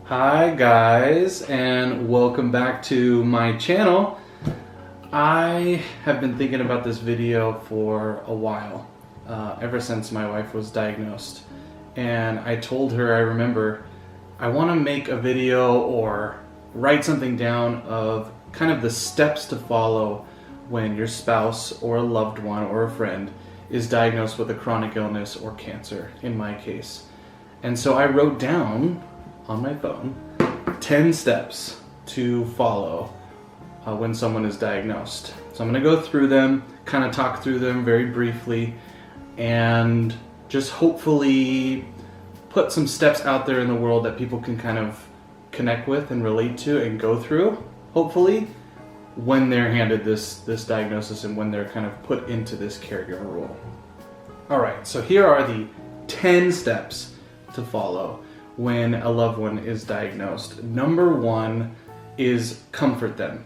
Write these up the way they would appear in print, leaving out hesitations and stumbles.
Hi guys, and welcome back to my channel. I have been thinking about this video for a while, ever since my wife was diagnosed. And I told her, I remember, I want to make a video or write something down of kind of the steps to follow when your spouse or a loved one or a friend is diagnosed with a chronic illness or cancer, in my case. And so I wrote down on my phone 10 steps to follow when someone is diagnosed. So I'm going to go through them, kind of talk through them very briefly, and just hopefully put some steps out there in the world that people can kind of connect with and relate to and go through, hopefully, when they're handed this diagnosis and when they're kind of put into this caregiver role. All right, so here are the 10 steps to follow when a loved one is diagnosed. Number one is comfort them.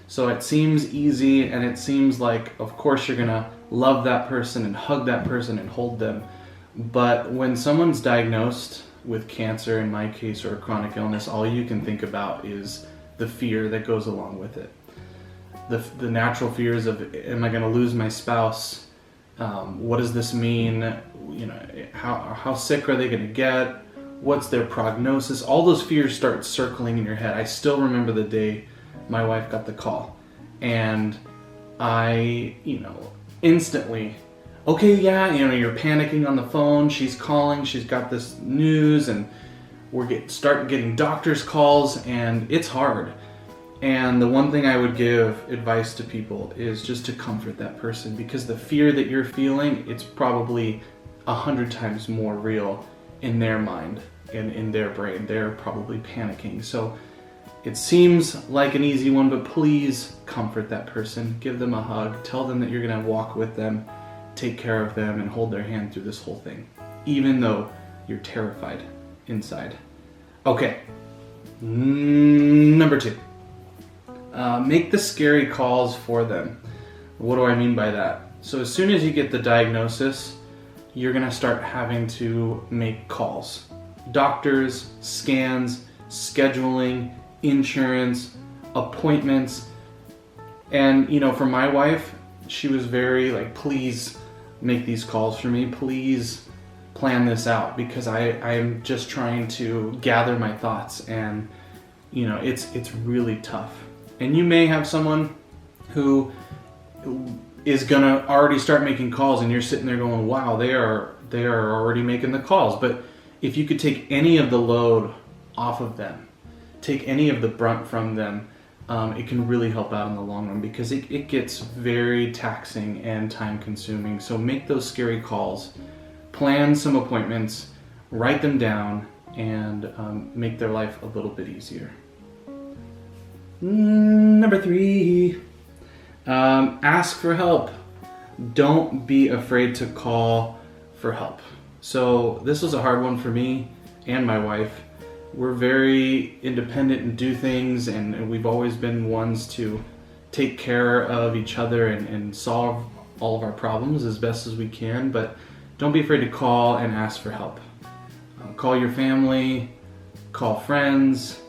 So it seems easy and it seems like, of course, you're gonna love that person and hug that person and hold them. But when someone's diagnosed with cancer, in my case, or a chronic illness, all you can think about is the fear that goes along with it. The natural fears of, am I gonna lose my spouse? What does this mean? You know, how sick are they gonna get? What's their prognosis? All those fears start circling in your head. I still remember the day my wife got the call, and I, instantly, okay, yeah, you're panicking on the phone. She's calling. She's got this news, and start getting doctor's calls, and it's hard. And the one thing I would give advice to people is just to comfort that person, because the fear that you're feeling, it's probably 100 times more real in their mind and in their brain. They're probably panicking. So it seems like an easy one, but please comfort that person. Give them a hug. Tell them that you're going to walk with them, take care of them, and hold their hand through this whole thing, even though you're terrified inside. Okay, number two. Make the scary calls for them. What do I mean by that? So as soon as you get the diagnosis, you're gonna start having to make calls. Doctors, scans, scheduling, insurance, appointments. And for my wife, she was very like, please make these calls for me. Please plan this out, because I'm just trying to gather my thoughts, and it's really tough. And you may have someone who is gonna already start making calls, and you're sitting there going, wow, they are already making the calls. But if you could take any of the load off of them, take any of the brunt from them, it can really help out in the long run, because it gets very taxing and time consuming. So make those scary calls, plan some appointments, write them down, and make their life a little bit easier. Number three, ask for help. Don't be afraid to call for help. So this was a hard one for me and my wife. We're very independent and do things, and we've always been ones to take care of each other and solve all of our problems as best as we can. But don't be afraid to call and ask for help. Call your family, call friends,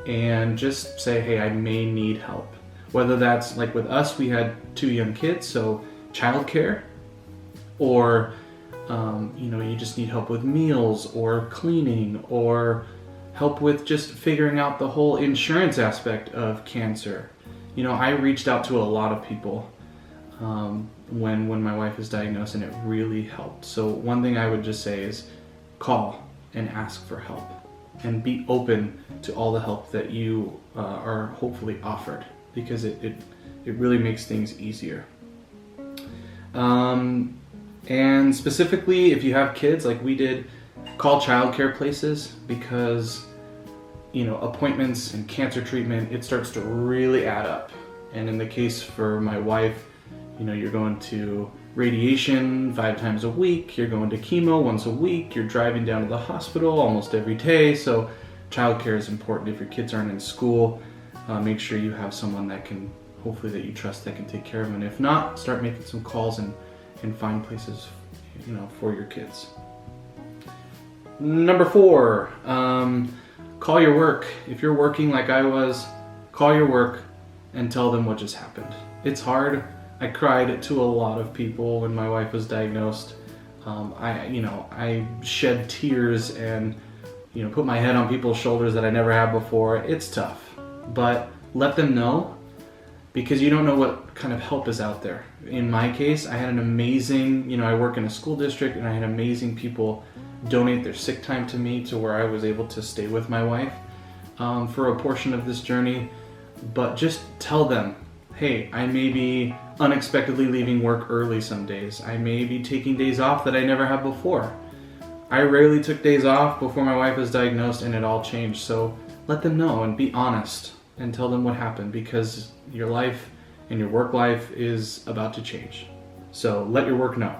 and just say, hey, I may need help. Whether that's like with us, we had 2 young kids, so childcare, or you just need help with meals or cleaning, or help with just figuring out the whole insurance aspect of cancer. I reached out to a lot of people when my wife was diagnosed, and it really helped. So one thing I would just say is call and ask for help, and be open to all the help that you are hopefully offered, because it really makes things easier. And specifically, if you have kids like we did, call childcare places, because appointments and cancer treatment, it starts to really add up. And in the case for my wife, you're going to radiation 5 times a week, you're going to chemo once a week, you're driving down to the hospital almost every day. So childcare is important. If your kids aren't in school, make sure you have someone that can, hopefully that you trust, that can take care of them. And if not, start making some calls and find places for your kids. Number 4, call your work. If you're working like I was, call your work and tell them what just happened. It's hard. I cried to a lot of people when my wife was diagnosed. I shed tears and put my head on people's shoulders that I never had before. It's tough, but let them know, because you don't know what kind of help is out there. In my case, I had an amazing, I work in a school district, and I had amazing people donate their sick time to me to where I was able to stay with my wife for a portion of this journey. But just tell them, hey, I may be unexpectedly leaving work early some days. I may be taking days off that I never have before. I rarely took days off before my wife was diagnosed, and it all changed. So let them know and be honest and tell them what happened, because your life and your work life is about to change. So let your work know.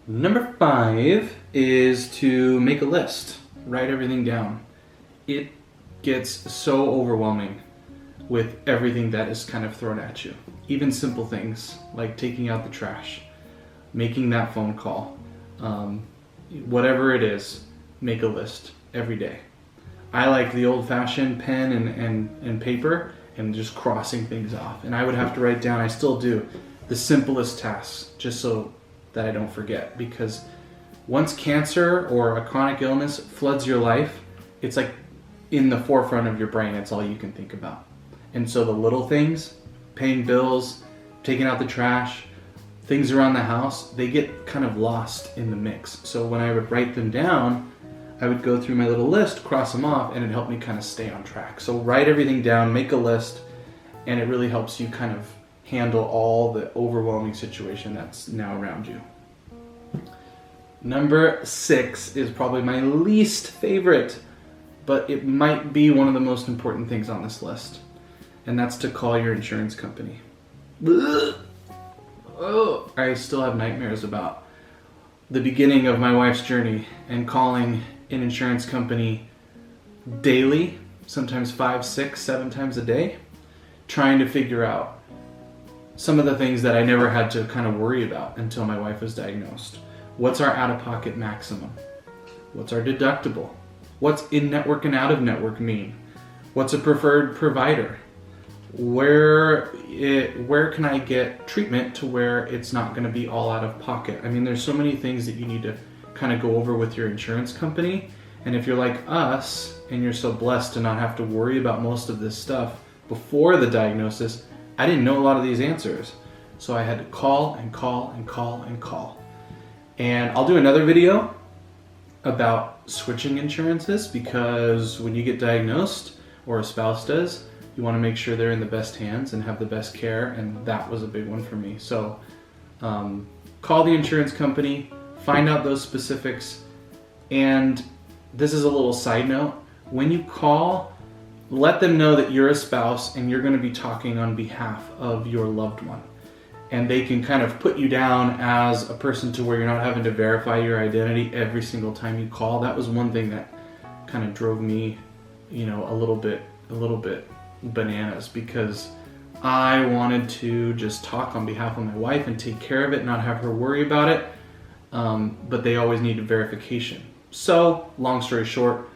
Number 5 is to make a list. Write everything down. It gets so overwhelming with everything that is kind of thrown at you. Even simple things like taking out the trash, making that phone call, whatever it is, make a list every day. I like the old-fashioned pen and paper and just crossing things off. And I would have to write down, I still do, the simplest tasks just so that I don't forget. Because once cancer or a chronic illness floods your life, it's like in the forefront of your brain. It's all you can think about. And so the little things, paying bills, taking out the trash, things around the house, they get kind of lost in the mix. So when I would write them down, I would go through my little list, cross them off, and it helped me kind of stay on track. So write everything down, make a list, and it really helps you kind of handle all the overwhelming situation that's now around you. Number 6 is probably my least favorite, but it might be one of the most important things on this list, and that's to call your insurance company. Oh, I still have nightmares about the beginning of my wife's journey and calling an insurance company daily, sometimes 5, 6, 7 times a day, trying to figure out some of the things that I never had to kind of worry about until my wife was diagnosed. What's our out-of-pocket maximum? What's our deductible? What's in-network and out-of-network mean? What's a preferred provider? Where can I get treatment to where it's not going to be all out of pocket? I mean, there's so many things that you need to kind of go over with your insurance company. And if you're like us and you're so blessed to not have to worry about most of this stuff before the diagnosis, I didn't know a lot of these answers. So I had to call and call and call and call. And I'll do another video about switching insurances, because when you get diagnosed, or a spouse does, you want to make sure they're in the best hands and have the best care, and that was a big one for me. So call the insurance company, find out those specifics, and this is a little side note. When you call, let them know that you're a spouse and you're going to be talking on behalf of your loved one. And they can kind of put you down as a person to where you're not having to verify your identity every single time you call. That was one thing that kind of drove me, a little bit bananas, because I wanted to just talk on behalf of my wife and take care of it, not have her worry about it. But they always needed verification. So, long story short,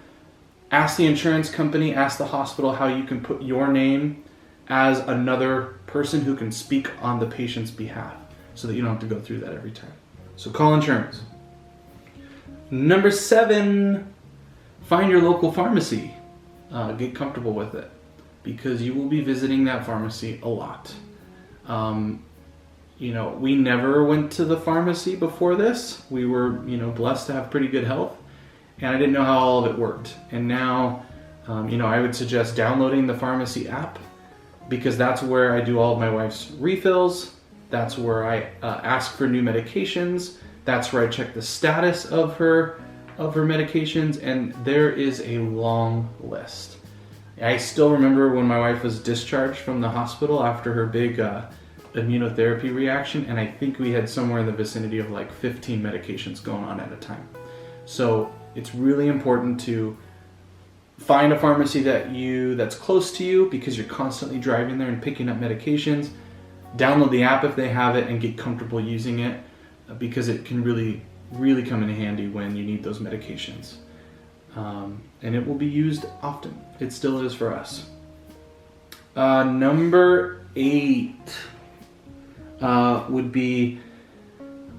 ask the insurance company, ask the hospital how you can put your name as another person who can speak on the patient's behalf, so that you don't have to go through that every time. So call insurance. Number 7, find your local pharmacy. Get comfortable with it, because you will be visiting that pharmacy a lot. We never went to the pharmacy before this. We were, blessed to have pretty good health, and I didn't know how all of it worked. And now, I would suggest downloading the pharmacy app, because that's where I do all of my wife's refills. That's where I ask for new medications. That's where I check the status of her medications, and there is a long list. I still remember when my wife was discharged from the hospital after her big immunotherapy reaction, and I think we had somewhere in the vicinity of like 15 medications going on at a time. So it's really important to find a pharmacy that's close to you, because you're constantly driving there and picking up medications. Download the app if they have it and get comfortable using it, because it can really, really come in handy when you need those medications. And it will be used often. It still is for us. Number 8 would be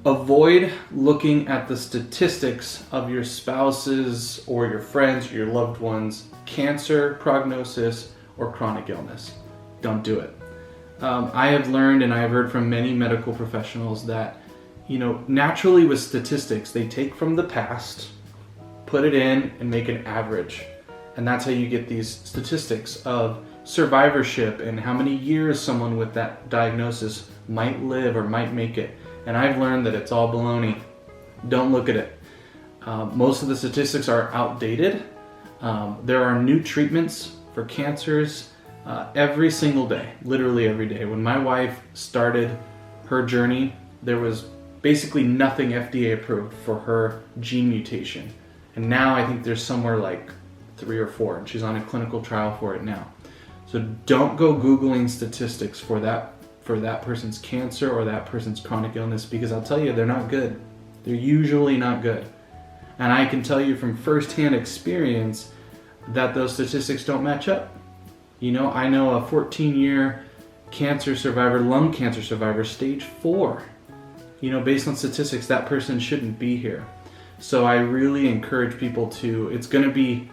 avoid looking at the statistics of your spouse's or your friends or your loved ones' cancer prognosis or chronic illness. Don't do it. I have learned, and I have heard from many medical professionals that, naturally with statistics, they take from the past, put it in, and make an average. And that's how you get these statistics of survivorship and how many years someone with that diagnosis might live or might make it. And I've learned that it's all baloney. Don't look at it. Most of the statistics are outdated. There are new treatments for cancers every single day, literally every day. When my wife started her journey, there was basically nothing FDA approved for her gene mutation. And now I think there's somewhere like 3 or 4, and she's on a clinical trial for it now. So don't go Googling statistics for that person's cancer or that person's chronic illness, because I'll tell you, they're not good. They're usually not good. And I can tell you from firsthand experience that those statistics don't match up. I know a 14-year cancer survivor, lung cancer survivor, stage 4. Based on statistics, that person shouldn't be here. So I really encourage people it's going to be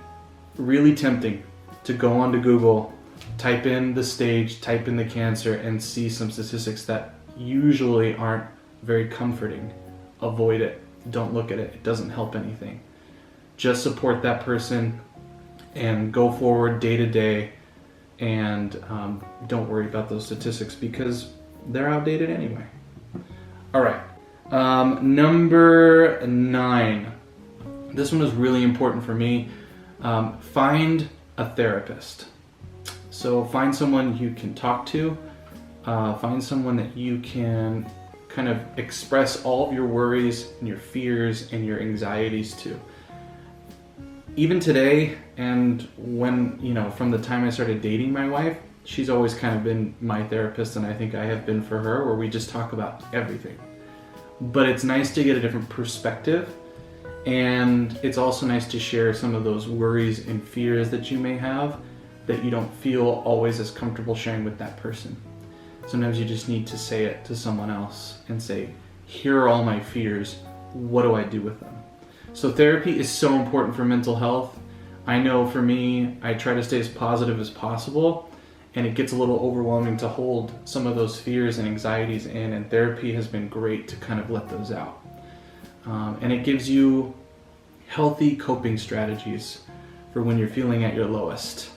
really tempting to go onto Google, type in the stage, type in the cancer, and see some statistics that usually aren't very comforting. Avoid it. Don't look at it. It doesn't help anything. Just support that person and go forward day to day, and don't worry about those statistics because they're outdated anyway. All right. Number 9. This one is really important for me. Find a therapist. So find someone you can talk to. Find someone that you can kind of express all of your worries and your fears and your anxieties to. Even today, and when, from the time I started dating my wife, she's always kind of been my therapist, and I think I have been for her, where we just talk about everything. But it's nice to get a different perspective, and it's also nice to share some of those worries and fears that you may have that you don't feel always as comfortable sharing with that person. Sometimes you just need to say it to someone else and say, here are all my fears, what do I do with them? So therapy is so important for mental health. I know for me, I try to stay as positive as possible, and it gets a little overwhelming to hold some of those fears and anxieties in, and therapy has been great to kind of let those out. And it gives you healthy coping strategies for when you're feeling at your lowest.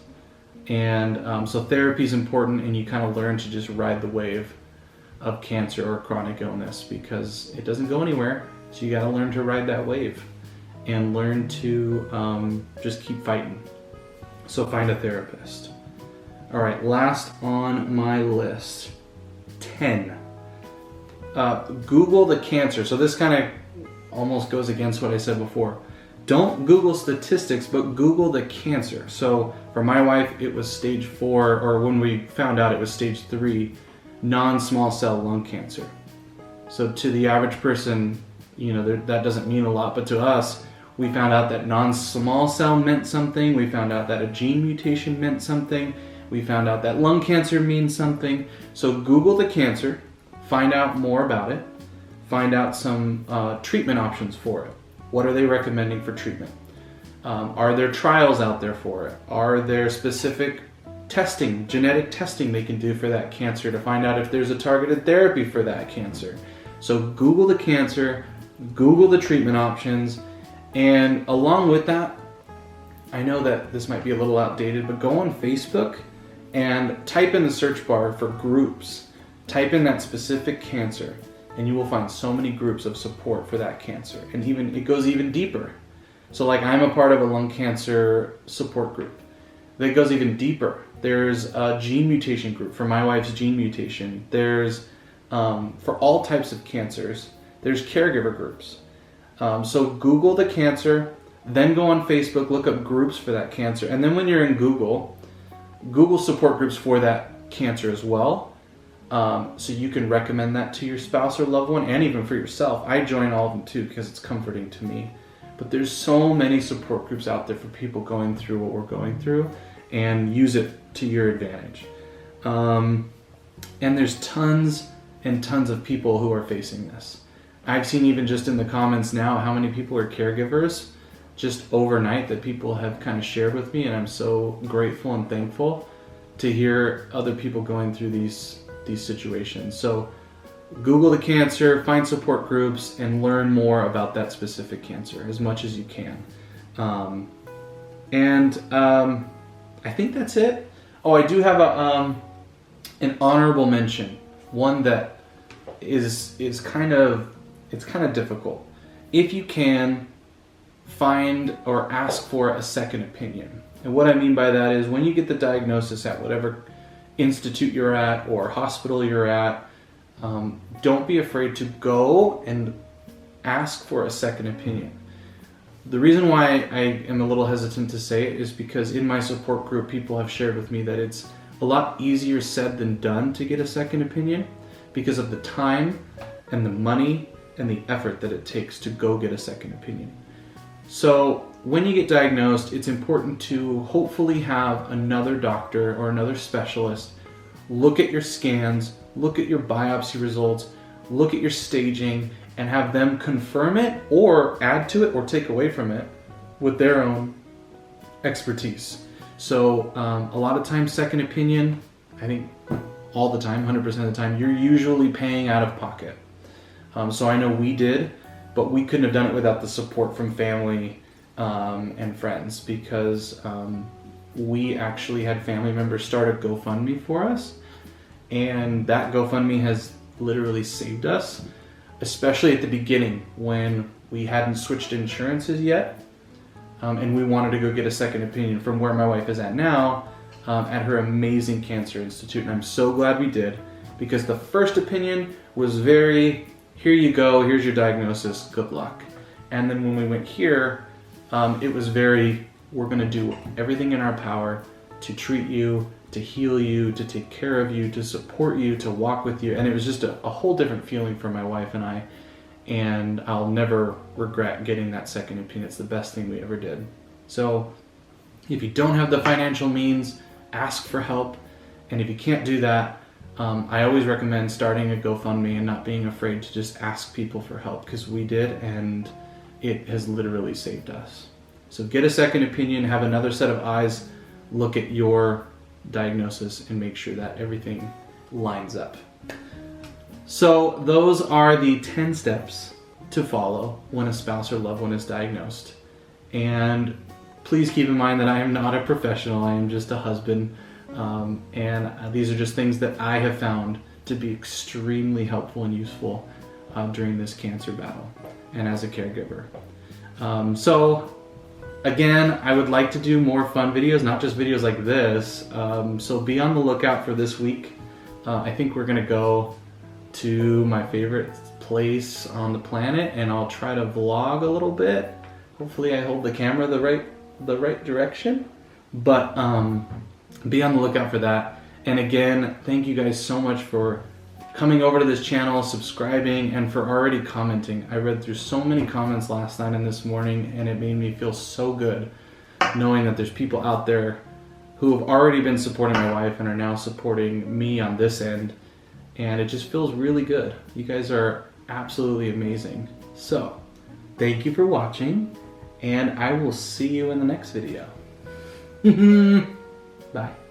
And so therapy is important, and you kind of learn to just ride the wave of cancer or chronic illness because it doesn't go anywhere. So you got to learn to ride that wave and learn to just keep fighting. So find a therapist. All right, last on my list, 10. Google the cancer. So this kind of almost goes against what I said before. Don't Google statistics, but Google the cancer. So for my wife, it was stage 4, or when we found out it was stage 3, non-small cell lung cancer. So to the average person, that doesn't mean a lot, but to us, we found out that non-small cell meant something. We found out that a gene mutation meant something. We found out that lung cancer means something. So Google the cancer, find out more about it, find out some treatment options for it. What are they recommending for treatment? Are there trials out there for it? Are there specific testing, genetic testing they can do for that cancer to find out if there's a targeted therapy for that cancer? So Google the cancer, Google the treatment options, and along with that, I know that this might be a little outdated, but go on Facebook and type in the search bar for groups. Type in that specific cancer, and you will find so many groups of support for that cancer. And even it goes even deeper. So like I'm a part of a lung cancer support group that goes even deeper. There's a gene mutation group for my wife's gene mutation. There's for all types of cancers, there's caregiver groups. So Google the cancer, then go on Facebook, look up groups for that cancer. And then when you're in Google support groups for that cancer as well. So you can recommend that to your spouse or loved one, and even for yourself. I join all of them too because it's comforting to me. but there's so many support groups out there for people going through what we're going through, and use it to your advantage. And there's tons and tons of people who are facing this. I've seen even just in the comments now how many people are caregivers just overnight that people have kind of shared with me, and I'm so grateful and thankful to hear other people going through these situations. So Google the cancer, find support groups, and learn more about that specific cancer as much as you can. I think that's it. Oh, I do have an honorable mention, one that is kind of difficult. If you can, find or ask for a second opinion. And what I mean by that is when you get the diagnosis at whatever institute you're at or hospital you're at, don't be afraid to go and ask for a second opinion. The reason why I am a little hesitant to say it is because in my support group, people have shared with me that it's a lot easier said than done to get a second opinion because of the time and the money and the effort that it takes to go get a second opinion. So when you get diagnosed, it's important to hopefully have another doctor or another specialist look at your scans, look at your biopsy results, look at your staging, and have them confirm it or add to it or take away from it with their own expertise. So a lot of times, second opinion, I think all the time, 100% of the time, you're usually paying out of pocket. So I know we did, but we couldn't have done it without the support from family and friends, because we actually had family members start a GoFundMe for us, and that GoFundMe has literally saved us, especially at the beginning when we hadn't switched insurances yet, and we wanted to go get a second opinion from where my wife is at now, at her amazing cancer institute. And I'm so glad we did, because the first opinion was very, here you go, here's your diagnosis, good luck. And then when we went here, it was very, we're gonna do everything in our power to treat you, to heal you, to take care of you, to support you, to walk with you. And it was just a whole different feeling for my wife and I. And I'll never regret getting that second opinion. It's the best thing we ever did. So if you don't have the financial means, ask for help. And if you can't do that, I always recommend starting a GoFundMe and not being afraid to just ask people for help, because we did, and it has literally saved us. So get a second opinion, have another set of eyes look at your diagnosis, and make sure that everything lines up. So those are the 10 steps to follow when a spouse or loved one is diagnosed. And please keep in mind that I am not a professional, I am just a husband. And these are just things that I have found to be extremely helpful and useful during this cancer battle and as a caregiver. So again, I would like to do more fun videos, not just videos like this. So be on the lookout for this week. I think we're gonna go to my favorite place on the planet, and I'll try to vlog a little bit. Hopefully I hold the camera the right direction, but be on the lookout for that. And again, thank you guys so much for coming over to this channel, subscribing, and for already commenting. I read through so many comments last night and this morning, and it made me feel so good knowing that there's people out there who have already been supporting my wife and are now supporting me on this end. And it just feels really good. You guys are absolutely amazing. So, thank you for watching, and I will see you in the next video. Bye.